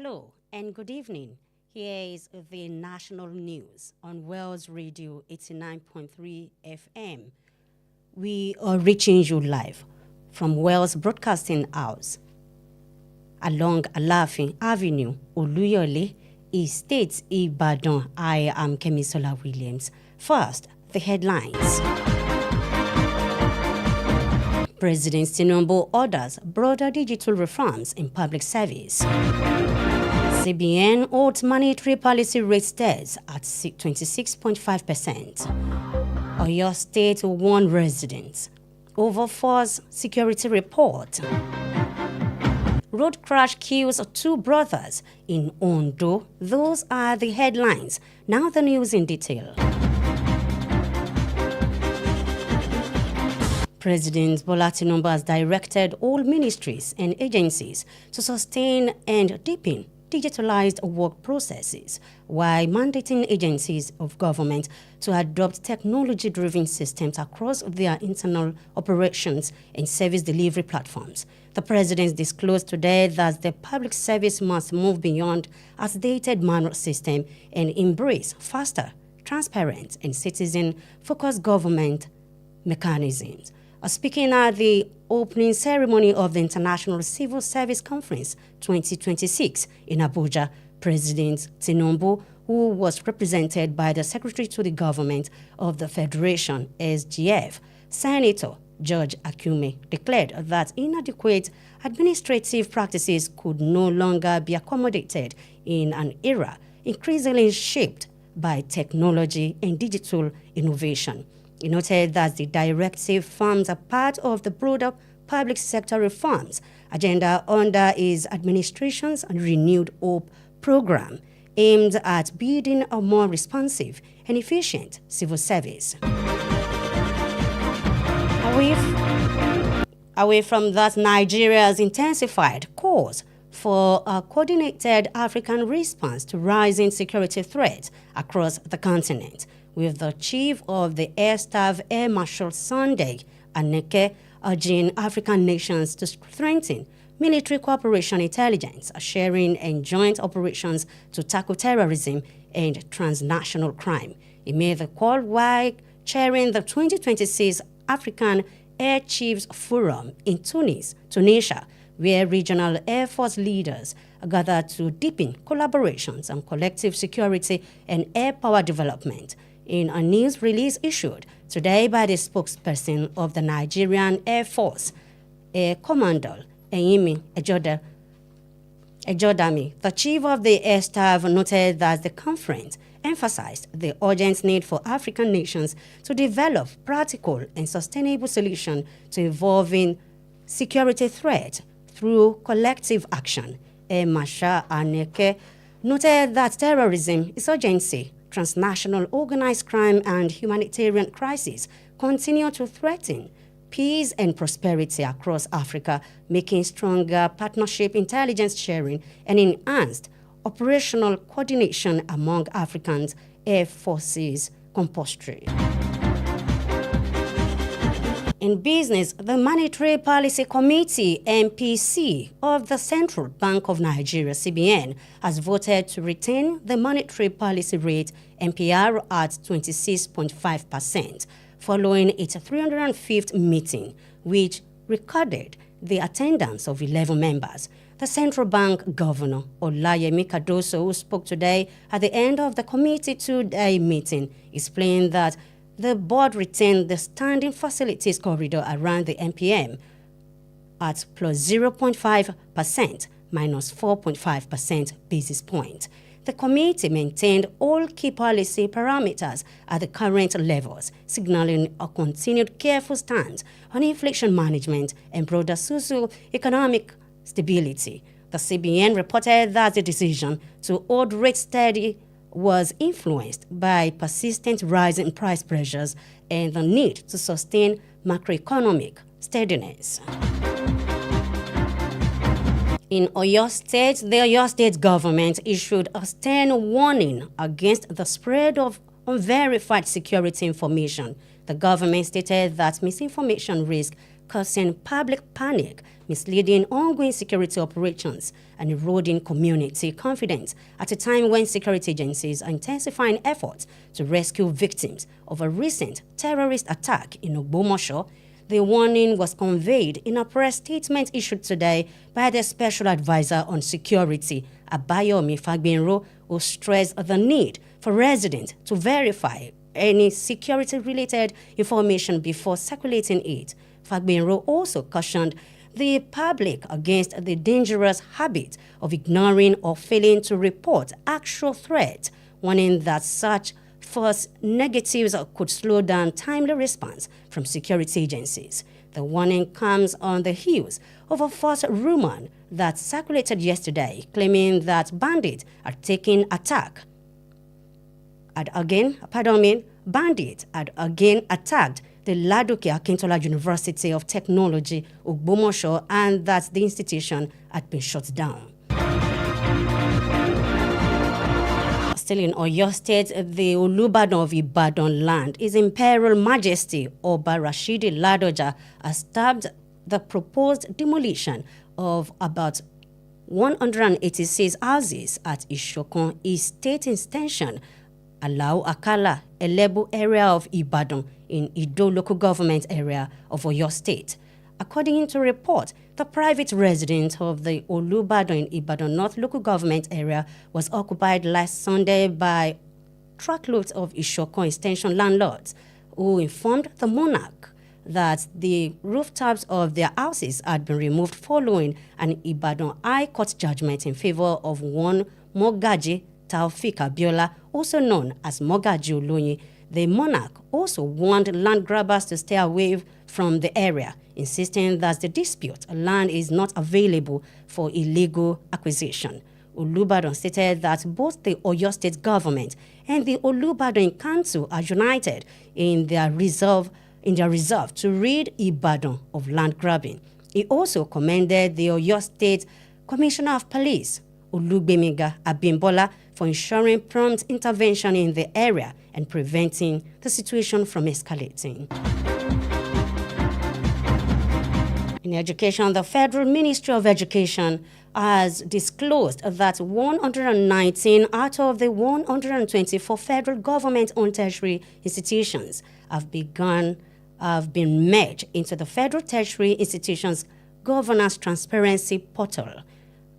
Hello and good evening. Here is the national news on Wells Radio 89.3 FM. We are reaching you live from Wells Broadcasting House along Alafin Avenue, Oluyole, Estate, Ibadan. I am Kemisola Williams. First, the headlines. President Tinubu orders broader digital reforms in public service. CBN holds monetary policy rate stays at 26.5%. Oyo State warned residents over force security report. Road crash kills two brothers in Ondo. Those are the headlines. Now the news in detail. President Bola Tinubu has directed all ministries and agencies to sustain and deepen digitalized work processes, while mandating agencies of government to adopt technology-driven systems across their internal operations and service delivery platforms. The president disclosed today that the public service must move beyond outdated manual system and embrace faster, transparent, and citizen-focused government mechanisms. Speaking at the opening ceremony of the International Civil Service Conference 2026 in Abuja, President Tinubu, who was represented by the Secretary to the Government of the Federation, SGF, Senator George Akume, declared that inadequate administrative practices could no longer be accommodated in an era increasingly shaped by technology and digital innovation. He noted that the directive forms a part of the broader public sector reforms agenda under his administration's Renewed Hope program, aimed at building a more responsive and efficient civil service. Away from that, Nigeria has intensified calls for a coordinated African response to rising security threats across the continent, with the chief of the Air Staff, Air Marshal Sunday Aneke, urging African nations to strengthen military cooperation, intelligence sharing, and joint operations to tackle terrorism and transnational crime. He made the call while chairing the 2026 African Air Chiefs Forum in Tunisia, where regional Air Force leaders gathered to deepen collaborations on collective security and air power development. In a news release issued today by the spokesperson of the Nigerian Air Force, Air Commodore Eyimi Ejodami, the chief of the Air Staff, noted that the conference emphasized the urgent need for African nations to develop practical and sustainable solutions to evolving security threats through collective action. Air Marshal Aneke noted that terrorism, insurgency, transnational organized crime, and humanitarian crises continue to threaten peace and prosperity across Africa, making stronger partnership, intelligence sharing, and enhanced operational coordination among African air forces compulsory. In business, the Monetary Policy Committee, MPC, of the Central Bank of Nigeria, CBN, has voted to retain the monetary policy rate, MPR, at 26.5%, following its 305th meeting, which recorded the attendance of 11 members. The Central Bank Governor, Olawole, who spoke today at the end of the committee two-day meeting, explained that the board retained the standing facilities corridor around the MPM at plus 0.5%, minus 4.5% basis point. The committee maintained all key policy parameters at the current levels, signaling a continued careful stance on inflation management and broader socio-economic stability. The CBN reported that the decision to hold rates steady was influenced by persistent rise in price pressures and the need to sustain macroeconomic steadiness. In Oyo State, the Oyo State government issued a stern warning against the spread of unverified security information. The government stated that misinformation risks causing public panic misleading ongoing security operations and eroding community confidence at a time when security agencies are intensifying efforts to rescue victims of a recent terrorist attack in Ogbomoso. The warning was conveyed in a press statement issued today by the Special Advisor on Security, Abayomi Fagbenro, who stressed the need for residents to verify any security-related information before circulating it. Fagbenro also cautioned the public against the dangerous habit of ignoring or failing to report actual threats, warning that such false negatives could slow down timely response from security agencies. The warning comes on the heels of a false rumor that circulated yesterday claiming that bandits are taking attack. Bandits had again attacked the Ladoke Akintola University of Technology, Ogbomoso, and that the institution had been shut down. Still in Oyo State, the Olubadan of Ibadan land, His Imperial Majesty Oba Rashidi Ladoja, has stabbed the proposed demolition of about 186 houses at Ishokon Estate Extension, Alao Akala, Elebu area of Ibadan in Ido local government area of Oyo State. According to report, the private residence of the Olubadan in Ibadan North local government area was occupied last Sunday by truckloads of Ishokon extension landlords who informed the monarch that the rooftops of their houses had been removed following an Ibadan High Court judgment in favor of one Mogaji Taufik Abiola, also known as Mogaji Oloyin. The monarch also warned land grabbers to stay away from the area, insisting that the dispute land is not available for illegal acquisition. Olubadan stated that both the Oyo State government and the Olubadan Council are united in their resolve to rid Ibadan of land grabbing. He also commended the Oyo State Commissioner of Police, Olugbemiga Abimbola, for ensuring prompt intervention in the area and preventing the situation from escalating. In education, the Federal Ministry of Education has disclosed that 119 out of the 124 federal government-owned tertiary institutions have been merged into the Federal Tertiary Institutions Governance Transparency Portal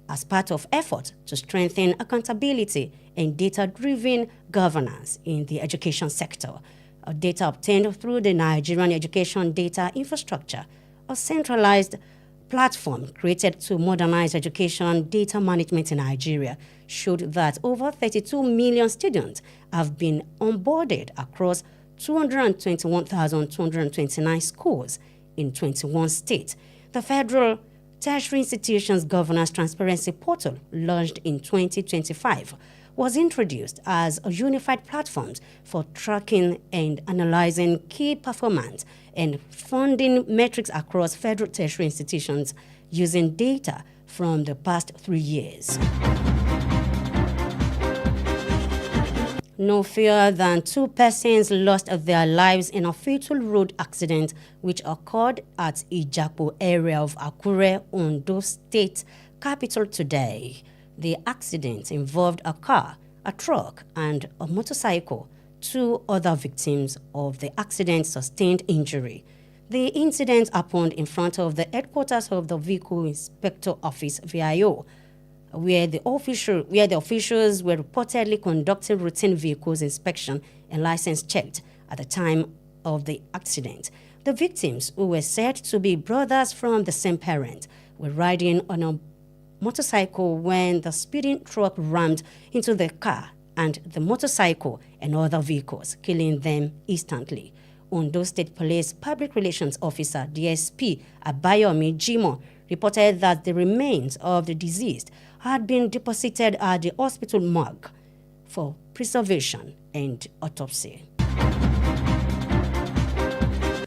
as part of efforts to strengthen accountability and data-driven governance in the education sector. Data obtained through the Nigerian Education Data Infrastructure, a centralized platform created to modernize education data management in Nigeria, showed that over 32 million students have been onboarded across 221,229 schools in 21 states. The Federal Tertiary Institutions Governance Transparency Portal, launched in 2025, was introduced as a unified platform for tracking and analyzing key performance and funding metrics across federal tertiary institutions using data from the past 3 years. No fewer than 2 persons lost their lives in a fatal road accident which occurred at Ijapo area of Akure, Ondo State capital today. The accident involved a car, a truck, and a motorcycle. 2 other victims of the accident sustained injury. The incident happened in front of the headquarters of the Vehicle Inspector Office, VIO, where the officials were reportedly conducting routine vehicles inspection and license checked at the time of the accident. The victims, who were said to be brothers from the same parent, were riding on a motorcycle when the speeding truck rammed into the car and the motorcycle and other vehicles, killing them instantly. Ondo State Police Public Relations Officer DSP Abayomi Jimo reported that the remains of the deceased had been deposited at the hospital morgue for preservation and autopsy.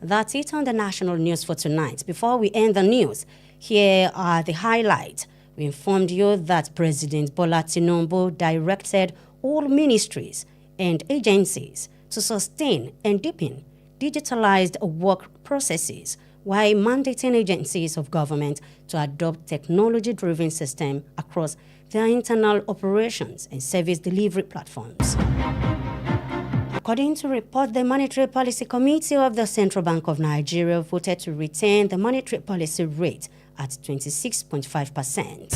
That's it on the national news for tonight. Before we end the news, here are the highlights. We informed you that President Bola Tinubu directed all ministries and agencies to sustain and deepen digitalized work processes while mandating agencies of government to adopt technology-driven systems across their internal operations and service delivery platforms. According to report, the Monetary Policy Committee of the Central Bank of Nigeria voted to retain the monetary policy rate at 26.5%.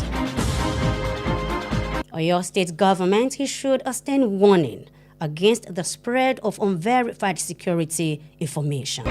Oyo State government issued a stern warning against the spread of unverified security information.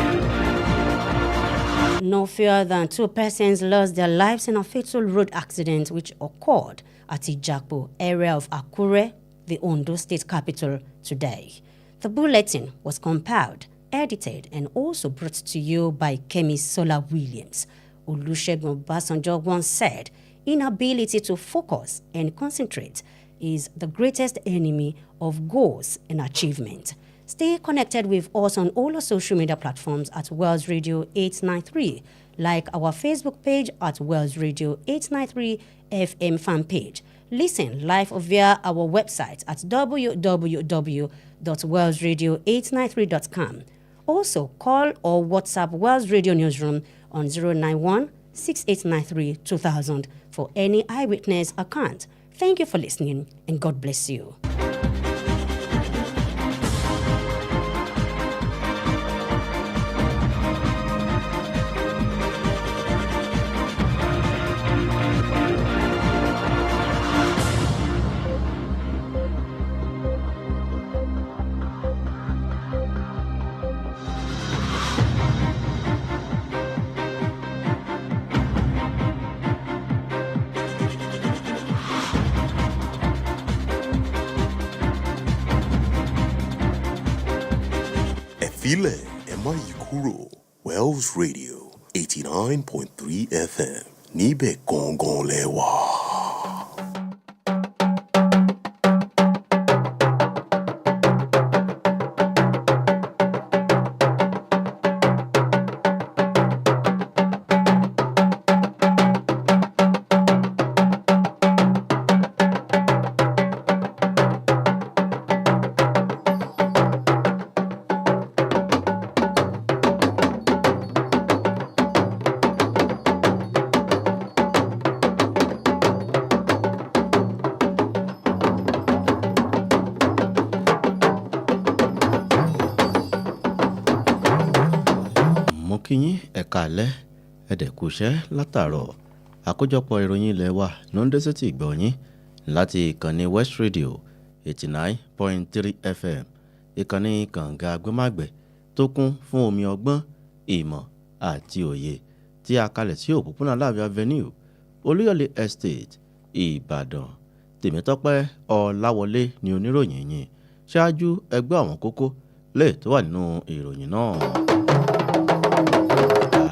No fewer than 2 persons lost their lives in a fatal road accident which occurred at Ijakpo area of Akure, the Ondo State capital, today. The bulletin was compiled, edited, and also brought to you by Kemi Sola Williams. Olusegun Obasanjo once said, "Inability to focus and concentrate is the greatest enemy of goals and achievement." Stay connected with us on all our social media platforms at Wells Radio 893. Like our Facebook page at Wells Radio 893 FM fan page. Listen live via our website at www.wellsradio893.com. Also, call or WhatsApp Wells Radio Newsroom on 091-6893-2000 for any eyewitness account. Thank you for listening, and God bless you. Ilé Emma Yikuro, Wells Radio 89.3 FM, níbẹ̀ gangan lẹ́wà. Kíyín ẹ̀ka alẹ́ ẹ̀dẹ̀kùṣẹ́ látàárọ̀ àkójọpọ̀ ìròyìn ilé wa ló ń dé sétí ìgbọ̀nyín láti ìkànnì West Radio 89.3 FM ìkànnì kànga agbẹ́màgbẹ́ tó kún fún omi ọgbọ́n ìmọ̀ àti òye tí a kalẹ̀ sí òpópónà Láàfin Avenue Olúyọ̀lé Estate Ìbàdàn. Temitope Olawole ni oníròyìn yìí. Ṣáájú ẹgbẹ́ àwọn kókó lè tó wà nínú ìròyìn náà.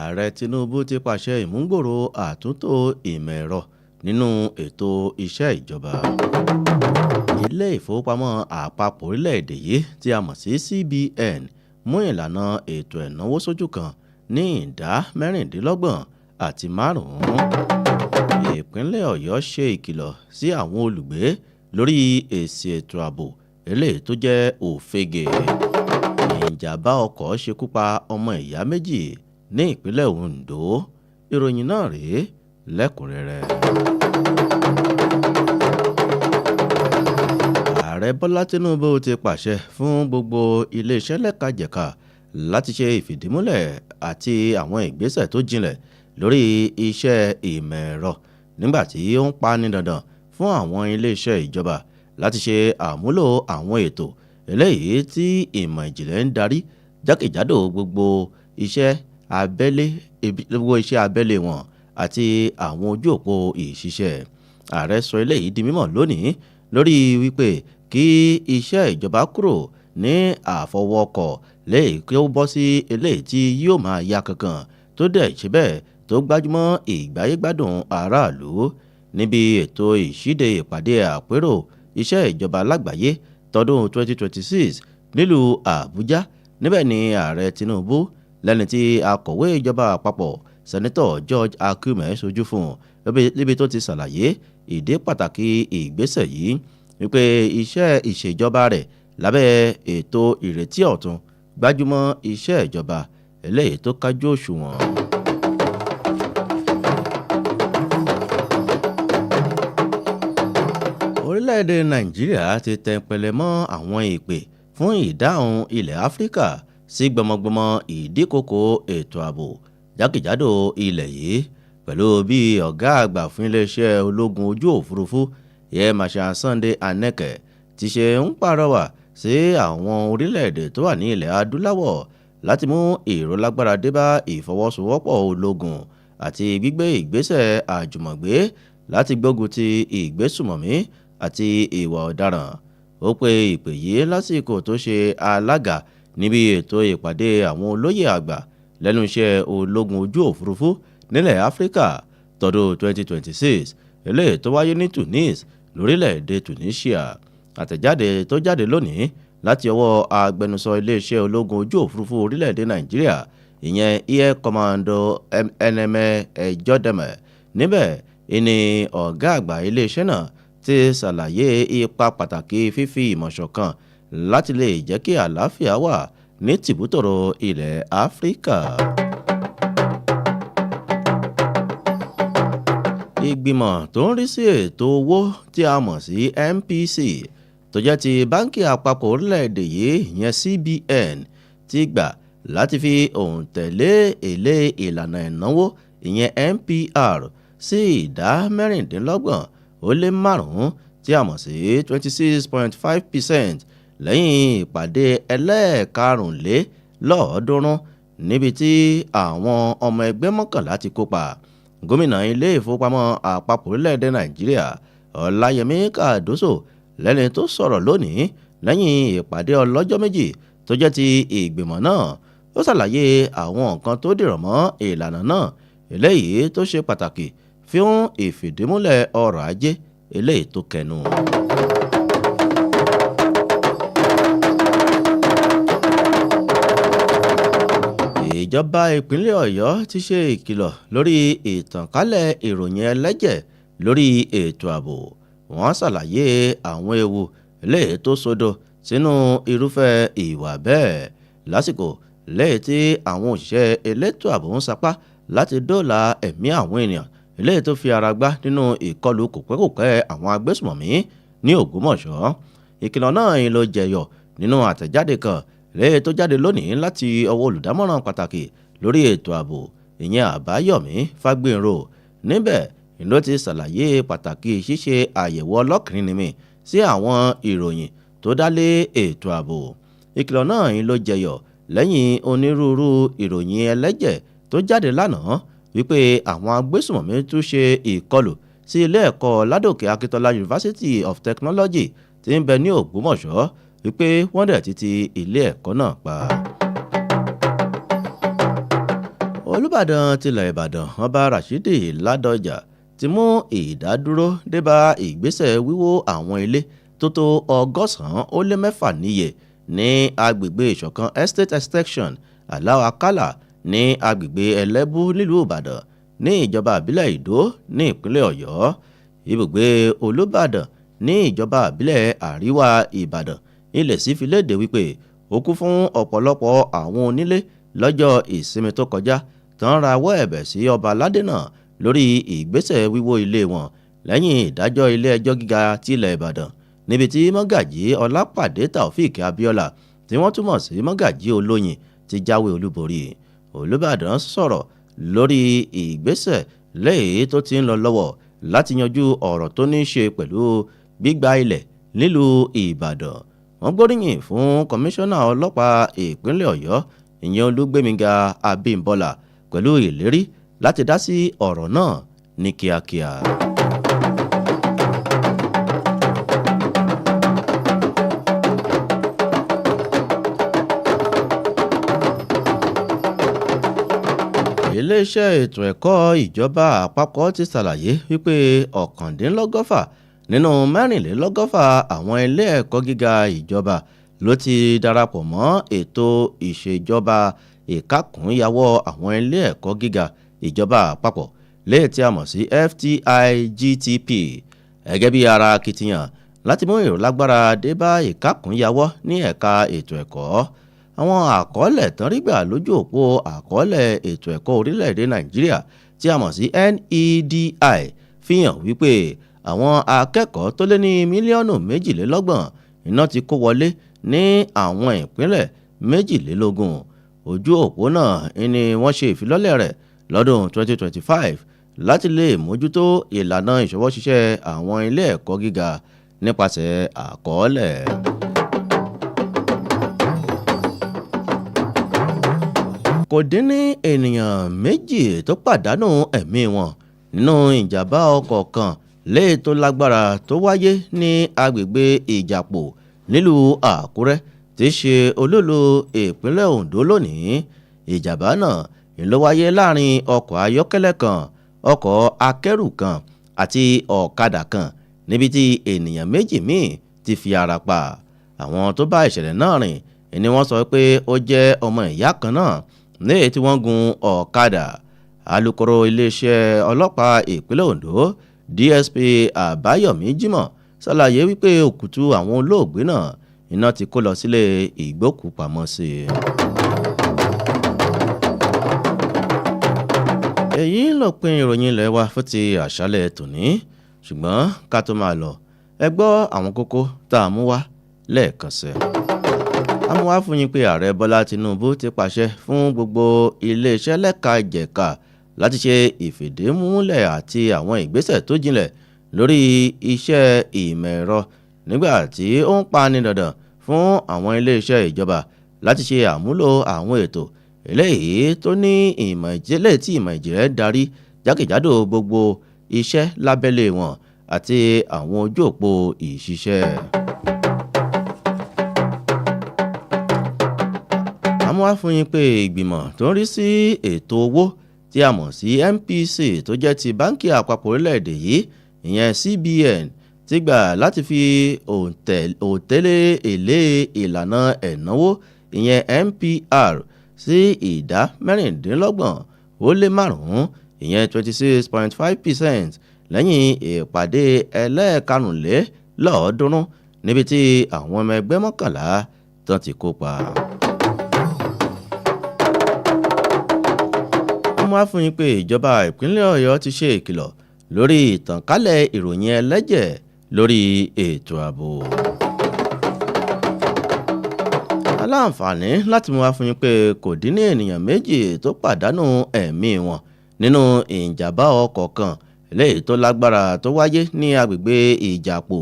Ààrẹ Tinubu ti pàṣẹ ìmúgbòòrò àtúntò ìmọ̀ ẹ̀rọ nínú ètò iṣẹ́ ìjọba. Ilé ìfowópamọ́ àpapọ̀ orílẹ̀-èdè yìí tí a mọ̀ sí CBN mú ìlànà ètò ẹ̀náwó sójú kan ní ìdá 26.5. Ìpínlẹ̀ Ọ̀yọ́ ṣe ìkìlọ̀ sí àwọn olùgbé lórí èsì ètò ààbò eléyìí tó jẹ́ òfegè. Ìjàmbá ọkọ̀ ṣekú pa ọmọ ìyá méjì ní ìpínlẹ̀ Ondo. Ìròyìn náà rèé lẹ́kùnrẹ́rẹ́. Ààrẹ Bọ́lá Tinubu ti pàṣẹ fún gbogbo iléeṣẹ́ lẹ́kajẹ̀ka láti ṣe ìfìdímúlẹ̀ àti àwọn ìgbésẹ̀ tó jinlẹ̀ lórí iṣẹ́ ìmọ̀ ẹ̀rọ nígbàtí ó ń pa ní dandan fún àwọn iléeṣẹ́ ìjọba láti ṣe àmúlò àwọn ètò eléyìí tí ìmọ̀ ìjìnlẹ̀ ń darí jákèjádò gbogbo iṣẹ́ abẹ́lé wọn àti àwọn ojú òpó ìṣiṣẹ́. Ààrẹ sọ eléyìí di mímọ̀ lónìí lórí wípé kí iṣẹ́ ìjọba kúrò ní àfọwọ́kọ̀ léyìí kí ó bọ́ sí eléyìí tí yóò máa yá kankan tó dẹ̀ ṣe bẹ́ẹ̀ tó gbájúmọ́ ìgbáyégbádùn aráàlú. Níbi ètò ìṣíde ìpàdé àpérò iṣẹ́ ìjọba lágbàáyé tọdún 2026 nílùú Àbújá, níbẹ̀ ni ààrẹ Tinubu lẹ́ni tí akọ̀wé ìjọba àpapọ̀ sẹ́nitọ̀ George Akume ṣojú fún níbi tó ti ṣàlàyé ìdí pàtàkì ìgbésẹ̀ yìí wípé iṣẹ́ ìṣèjọba rẹ̀ lábẹ́ ètò ìrètí ọ̀tun gbájúmọ́ iṣẹ́ ìjọba eléyìí tó kájú òṣùwọ̀n. orílẹ̀-èdè Nàìjíríà ti tẹpẹlẹ mọ́ àwọn ìpè fún ìdáhùn ilẹ̀ Áfíríkà sí gbọmọgbọmọ ìdíkòkò ètò ààbò jákèjádò ilẹ̀ yìí pẹ̀lú bí ọ̀gá àgbà fún iléeṣẹ́ ológun ojú òfurufú Air Marshal Sunday Aneke ti ṣe ń pàrọwà sí àwọn orílẹ̀-èdè tó wà ní ilẹ̀ adúláwọ̀ láti mú ìrólágbára dé bá ìfọwọ́sowọ́pọ̀ ológun àti gbígbé ìgbésẹ̀ àjùmọ̀gbé láti gbógun ti ìgbésùmọ̀mí àti ìwà ọ̀daràn. Ó pe ìpè yìí lásìkò tó ṣe alága níbi ètò ìpàdé àwọn olóyè àgbà lẹ́nu iṣẹ́ ológun ojú òfurufú nílẹ̀ Áfíríkà tọdún 2026 eléyìí tó wáyé ní Tunis lórílẹ̀-èdè Tunisia. Àtẹ̀jáde tó jáde lónìí láti ọwọ́ agbẹnusọ iléeṣẹ́ ológun ojú òfurufú orílẹ̀-èdè Nàìjíríà ìyẹn Air Commodore Eneme Ejodame níbẹ̀ ìní ọ̀gá àgbà iléeṣẹ́ náà ti ṣàlàyé ipa pàtàkì fífi ìmọ̀ ṣọ̀kan láti lè jẹ́ kí àlàáfíà wà ní tìbútòrò ilẹ̀ Áfíríkà. Ìgbìmọ̀ tó ń rí sí ètò owó tí a mọ̀ sí MPC tó jẹ́ ti báńkì àpapọ̀ orílẹ̀-èdè yìí ìyẹn CBN ti gbà láti fi òǹtẹ̀lé èlé ìlànà ìnáwó ìyẹn MPR sí ìdá 16.5% tí a mọ̀ sí 26.5% lẹ́yìn ìpàdé ẹlẹ́ẹ̀karùnlélọ́ọ̀ọ́dúnrún níbi tí àwọn ọmọ ẹgbẹ́ mọ́kànlá ti kópa. Gómìnà ilé ìfowópamọ́ àpapọ̀ orílẹ̀-èdè Nàìjíríà Ọláyẹmí Kàdóso lẹ́ni tó sọ̀rọ̀ lónìí lẹ́yìn ìpàdé ọlọ́jọ́ méjì tó jẹ́ ti ìgbìmọ̀ náà. Ó ṣàlàyé àwọn nǹkan tó dìrọ̀ mọ́ ìlànà náà eléyìí tó ṣe pàtàkì fún ìfìdímúlẹ̀ ọrọ̀ ajé eléyìí tó kẹnu. Ìjọba ìpínlẹ̀ Ọ̀yọ́ ti ṣe ìkìlọ̀ lórí ìtànkálẹ̀ ìròyìn ẹlẹ́jẹ̀ lórí ètò ààbò. Wọ́n ṣàlàyé àwọn ewu eléyìí tó sodo sínú irúfẹ́ ìwà bẹ́ẹ̀ lásìkò lẹ́yìn tí àwọn òṣìṣẹ́ elétò ààbò ń sapá láti dóòlà ẹ̀mí àwọn ènìyàn eléyìí tó fi ara gbá nínú ìkọlù kòpẹ́kòpẹ́ àwọn agbésùmọ̀mí ní Ògbómọ̀ṣọ́. Ìkìlọ̀ náà ló jẹyọ nínú àtẹ̀jáde kan lẹ́yìn tó jáde lónìí láti ọwọ́ olùdámọ̀ràn pàtàkì lórí ètò ààbò ìyẹn Àbáyọ̀mí Fágbénrò. Níbẹ̀ ló ti ṣàlàyé pàtàkì ṣíṣe àyẹ̀wò ọlọ́kìnrinnímí sí àwọn ìròyìn tó dá lé ètò ààbò. Ìkìlọ̀ náà ló jẹyọ lẹ́yìn onírúurú ìròyìn ẹlẹ́jẹ̀ tó jáde lánàá wípé àwọn agbésùmọ̀mí tún ṣe ìkọlù sí ilé ẹ̀kọ́ Ládòkè Akíntọ́lá University of Technology tí ń bẹ ní Ògbómọ̀ṣọ́ wípé wọ́n dẹ̀ ti ilé ẹ̀kọ́ náà pa. Olúbàdàn tilẹ̀ Ìbàdàn Ọba Rashidi Ládọjà ti mú ìdádúró débá ìgbésẹ̀ wíwó àwọn ilé tó tó 106 níye ní agbègbè ìṣọ̀kan Estate Extension Aláwakálà ní agbègbè Ẹlẹ́bú nílùú Ìbàdàn ní ìjọba ìbílẹ̀ Ìdó ní ìpínlẹ̀ Ọ̀yọ́. Ibùgbé Olúbàdàn ní ìjọba ìbílẹ̀ Àríwá Ìbàdàn ilẹ̀ sí fi léde wípé ó kún fún ọ̀pọ̀lọpọ̀ àwọn onílé lọ́jọ́ ìsinmi tó kọjá tán rawọ́ ẹ̀bẹ̀ sí ọba aládé náà lórí ìgbésẹ̀ wíwó ilé wọn lẹ́yìn ìdájọ́ ilé ẹjọ́ gíga tilẹ̀ Ìbàdàn níbi tí mọ́gàjí Ọlápàdé Taofik Abíọ́lá tí wọ́n túmọ̀ sí mọ́gàjí Olóyin ti jáwé olúborí. Olúbàdàn sọ̀rọ̀ lórí ìgbésẹ̀ lẹ́yìn tó ti ń lọ lọ́wọ́ láti yanjú ọ̀rọ̀ tó ní í ṣe pẹ̀lú gbígba ilẹ̀ nílùú Ìbàdàn. Wọ́n gbóríyìn fún kọmíṣánná ọlọ́pàá ìpínlẹ̀ Ọ̀yọ́ ìyẹn Olúgbémiga Abímbọ́lá pẹ̀lú ìlérí láti dá sí ọ̀rọ̀ náà ní kíákíá. Iléeṣẹ́ ètò ẹ̀kọ́ ìjọba àpapọ̀ ti ṣàlàyé wípé 111 nínú 24 àwọn ilé ẹ̀kọ́ gíga ìjọba ló ti darapọ̀ mọ́ ètò ìṣèjọba ìkákùnyàwọ́ àwọn ilé ẹ̀kọ́ gíga ìjọba àpapọ̀ léyìí tí a mọ̀ sí FTIGTP gẹ́gẹ́ bí ara akitiyan láti mú ìrólágbára dé bá ìkákùnyàwọ́ ní ẹ̀ka ètò ẹ̀kọ́. Àwọn àkọọ́lẹ̀ tán rí gbà lójú òpó àkọọ́lẹ̀ ètò ẹ̀kọ́ orílẹ̀-èdè Nàìjíríà tí a mọ̀ sí NEDI fi hàn wípé àwọn akẹ́kọ̀ọ́ tó lé ní mílíọ̀nù 22 iná ti kó wọlé ní àwọn ìpínlẹ̀ 22. Ojú òpó náà ni wọ́n ṣe ìfilọ́lẹ̀ rẹ̀ lọ́dún 2025 láti lè mójútó ìlànà ìṣọwọ́ ṣiṣẹ́ àwọn ilé ẹ̀kọ́ gíga nípasẹ̀ àkọọ́lẹ̀. Kò dín ní ènìyàn 2 tó pàdánù ẹ̀mí wọn nínú ìjàmbá ọkọ̀ kan léè tó lágbára tó wáyé ní agbègbè Ìjàpò nílùú Àkúrẹ́ tí í ṣe olúlu ìpínlẹ̀ Oǹdó lónìí. Ìjàmbá náà ló wáyé láàrin ọkọ̀ ayọ́kẹ́lẹ́ kan, ọkọ̀ akẹ́rù kan àti ọ̀kadà kan níbi tí ènìyàn 2 míì ti fi ara pa. Àwọn tó bá ìṣẹ̀lẹ̀ náà rìn ni wọ́n sọ pé ó jẹ́ ọmọ ìyá kan náà léè tí wọ́n gun ọ̀kadà. Alukoro iléeṣẹ́ ọlọ́pàá ìpínlẹ̀ Oǹdó DSP Àbáyọ̀mí Jímọ̀ ṣàlàyé wípé òkútu àwọn olóògbé náà iná ti kó lọ sílé ìgbókùpamọ́sí. Èyí lópin ìròyìn ilé wa fún ti àṣálẹ́ tòní, ṣùgbọ́n ká tó máa lọ ẹ gbọ́ àwọn kókó tá a mú wá lẹ́ẹ̀kan sí. A mú wá fún yín pé ààrẹ Bọ́lá Tinubu ti pàṣẹ fún gbogbo iléeṣẹ́ lẹ́ka ìjẹ̀ka láti ṣe ìfìdímúlẹ̀ àti àwọn ìgbésẹ̀ tó jinlẹ̀ lórí iṣẹ́ ìmọ̀ ẹ̀rọ nígbà tí ó ń pani dandan fún àwọn iléeṣẹ́ ìjọba láti ṣe àmúlò àwọn ètò eléyìí tó ní ìmọ̀ ìjìnlẹ̀ tí ìmọ̀ ìjìnlẹ̀ darí jákèjádò gbogbo iṣẹ́ lábẹ́lé wọn àti àwọn ojú òpó ìṣiṣẹ́. A mú wá fún yín pé ìgbìmọ̀ tó ń rí sí ètò owó tí a mọ̀ sí MPC tó jẹ́ ti báńkì àpapọ̀ orílẹ̀-èdè yìí ìyẹn CBN ti gbà láti fi òǹtẹ̀lé èlé ìlànà ẹ̀náwó ìyẹn MPR sí ìdá 16.5% ìyẹn 26.5% lẹ́yìn ìpàdé ẹlẹ́ẹ̀karùnlélọ́ọ̀ọ́dúnrún níbi tí àwọn ọmọ ẹgbẹ́ 11 tán ti kópa. Wọ́n wá fún yín pé ìjọba ìpínlẹ̀ Ọ̀yọ́ ti ṣe ìkìlọ̀ lórí ìtànkálẹ̀ ìròyìn ẹlẹ́jẹ̀ lórí ètò ààbò. Aláǹfààní láti mú wá fún yín pé kò dín ní ènìyàn 2 tó pàdánù ẹ̀mí wọn nínú ìjàmbá ọkọ̀ kan léyìí tó lágbára tó wáyé ní agbègbè Ìjàpò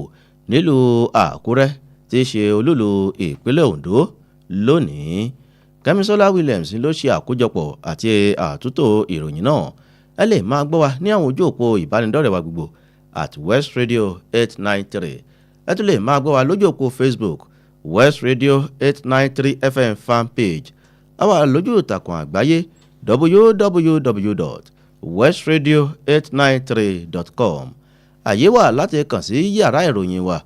nílùú Àkúrẹ́ tí í ṣe olúlu ìpínlẹ̀ Oǹdó lónìí. Kẹ́misọ́lá Williams ló ṣe àkójọpọ̀ àti àtúntò ìròyìn náà. Ẹ lè máa gbọ́ wa ní àwọn ojú òpó ìbánidọ́rẹ̀ẹ́ wa gbogbo @West Radio 893. Ẹ tún lè máa gbọ́ wa lójú òpó Facebook West Radio 893 FM fanpage. A wà lójú ìtàkùn àgbáyé www.westradio893.com. Àyè wà láti kàn sí yàrá ìròyìn wa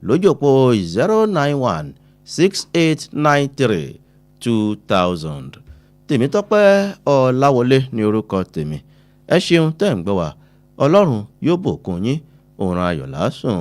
lójú òpó 09168932000. Temitope Olawole ní orúkọ tèmi. Ẹ ṣeun tẹ́ ń gbọ́ wa. Ọlọ́run yóò bùkún yín. Oorun ayọ̀ lásùn.